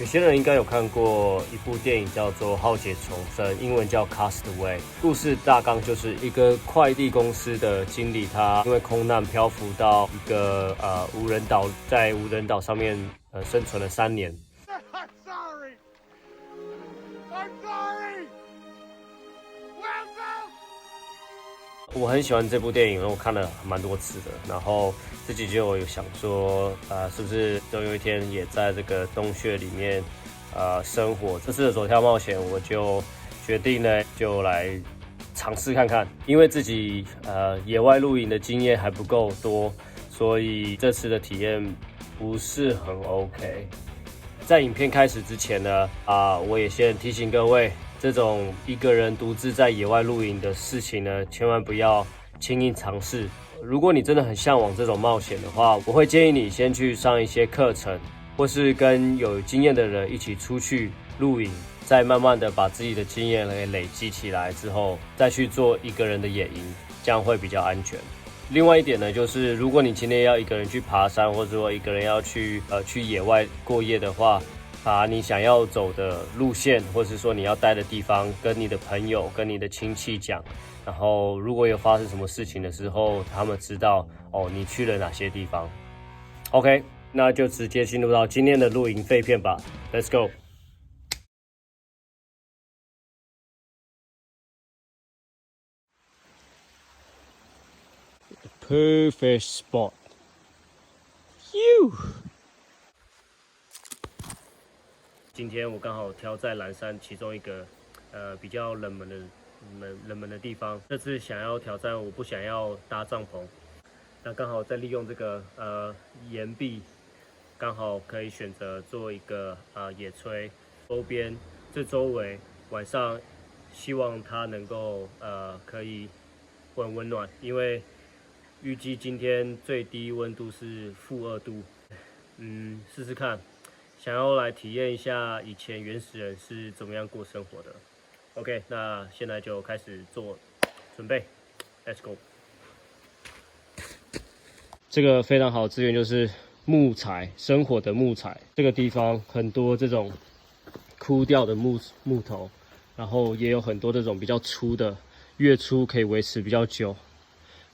有些人应该有看过一部电影叫做《浩劫重生》，英文叫《Castaway》。故事大纲就是一个快递公司的经理，他因为空难漂浮到一个无人岛，在无人岛上面生存了3年。I'm sorry. I'm sorry. Welcome. 我很喜欢这部电影，我看了蛮多次的。然后自己就有想说，是不是总有一天也在这个洞穴里面，生活？这次的走跳冒险，我就决定呢，就来尝试看看。因为自己野外露营的经验还不够多，所以这次的体验不是很 OK。在影片开始之前呢，我也先提醒各位。这种一个人独自在野外露营的事情呢，千万不要轻易尝试。如果你真的很向往这种冒险的话，我会建议你先去上一些课程，或是跟有经验的人一起出去露营，再慢慢的把自己的经验给累积起来之后，再去做一个人的野营，这样会比较安全。另外一点呢，就是如果你今天要一个人去爬山，或者说一个人要去野外过夜的话，把你想要走的路线，或是说你要待的地方，跟你的朋友、跟你的亲戚讲，然后如果有发生什么事情的时候，他们知道你去了哪些地方。OK， 那就直接进入到今天的露营废片吧 ，Let's go。Perfect spot. You. 今天我刚好挑在蓝山其中一个比较冷门的地方。这次想要挑战，我不想要搭帐篷，那刚好在利用这个岩壁，刚好可以选择做一个野炊。周边这周围晚上希望它能够可以很温暖，因为预计今天最低温度是-2度。试试看。想要来体验一下以前原始人是怎么样过生活的。OK， 那现在就开始做准备 ，Let's go。这个非常好的资源就是木材，生火的木材。这个地方很多这种枯掉的木头，然后也有很多这种比较粗的，越粗可以维持比较久。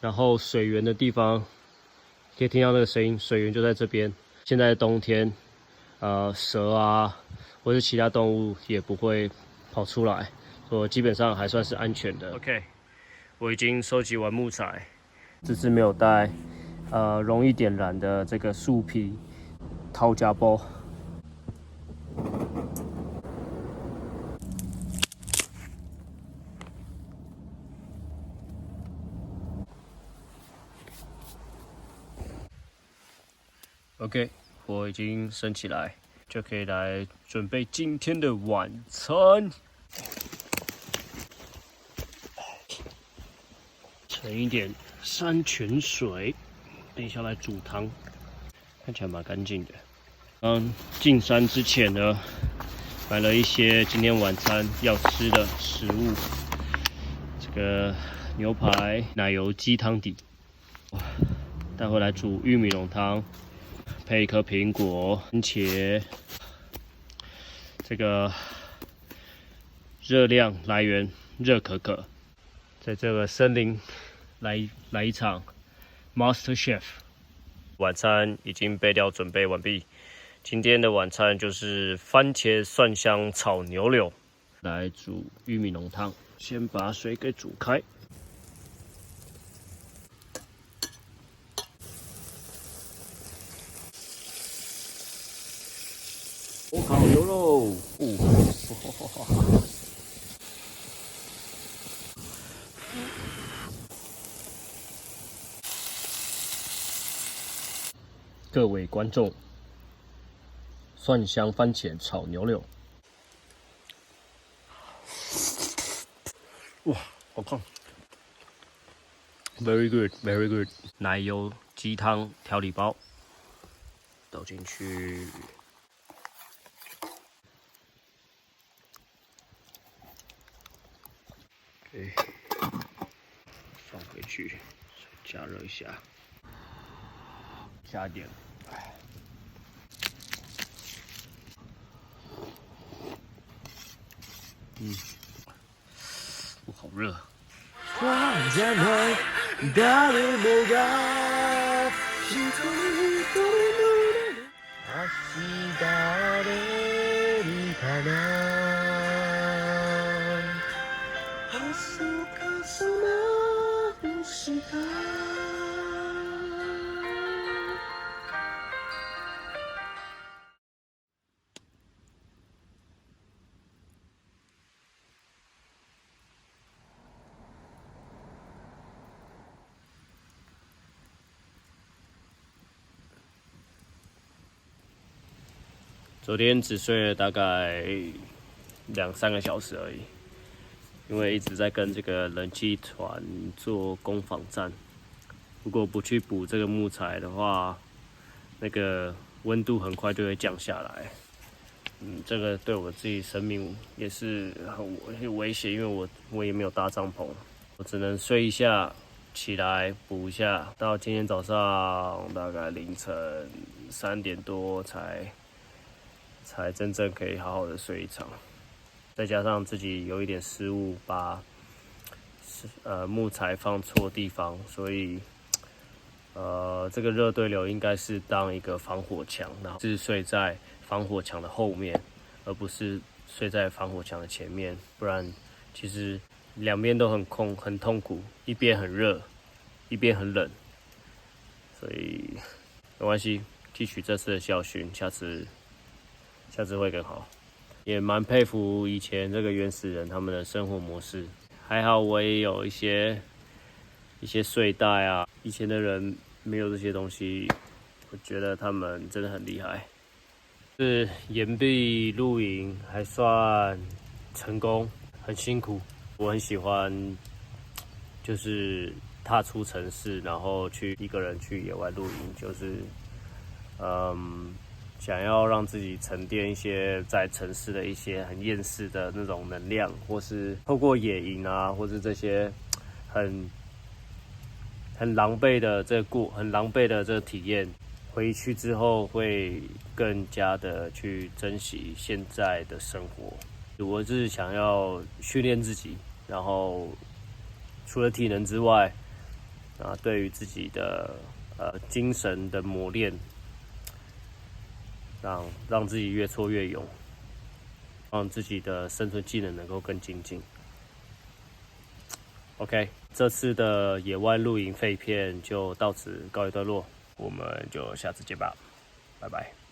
然后水源的地方，可以听到那个声音，水源就在这边。现在冬天。蛇啊，或是其他动物也不会跑出来，所以基本上还算是安全的。OK， 我已经收集完木材，这次没有带容易点燃的这个树皮掏夹包。OK。火已经升起来，就可以来准备今天的晚餐。盛一点山泉水，等一下来煮汤，看起来蛮干净的。进山之前呢，买了一些今天晚餐要吃的食物，这个牛排奶油鸡汤底，待会来煮玉米浓汤。配一颗苹果、番茄，这个热量来源热可可，在这个森林来一场 Master Chef。晚餐已经备料准备完毕，今天的晚餐就是番茄蒜香炒牛柳，来煮玉米浓汤。先把水给煮开。烤牛肉，各位观众，蒜香番茄炒牛柳，哇，好烫 ！Very good, very good。奶油鸡汤调理包倒进去。放回去，加热一下，加点好热。昨天只睡了大概2-3个小时而已，因为一直在跟这个冷气团做攻防战。如果不去补这个木材的话，那个温度很快就会降下来。这个对我自己生命也是很危险，因为我也没有搭帐篷，我只能睡一下，起来补一下，到今天早上大概凌晨3点多才真正可以好好的睡一场。再加上自己有一点失误，把木材放错地方，所以这个热对流应该是当一个防火墙，然后是睡在防火墙的后面，而不是睡在防火墙的前面，不然其实两边都很痛苦，一边很热，一边很冷，所以没关系，汲取这次的教训，下次会更好。也蛮佩服以前这个原始人他们的生活模式，还好我也有一些睡袋啊，以前的人没有这些东西，我觉得他们真的很厉害。是岩壁露营还算成功，很辛苦，我很喜欢，就是踏出城市，然后一个人去野外露营，就是想要让自己沉淀一些在城市的一些很厌世的那种能量，或是透过野营啊，或是这些很狼狈的这个体验，回去之后会更加的去珍惜现在的生活。我是想要训练自己，然后除了体能之外，对于自己的精神的磨练。让自己越挫越勇，让自己的生存技能能够更精进。OK， 这次的野外露营废片就到此告一段落，我们就下次见吧，拜拜。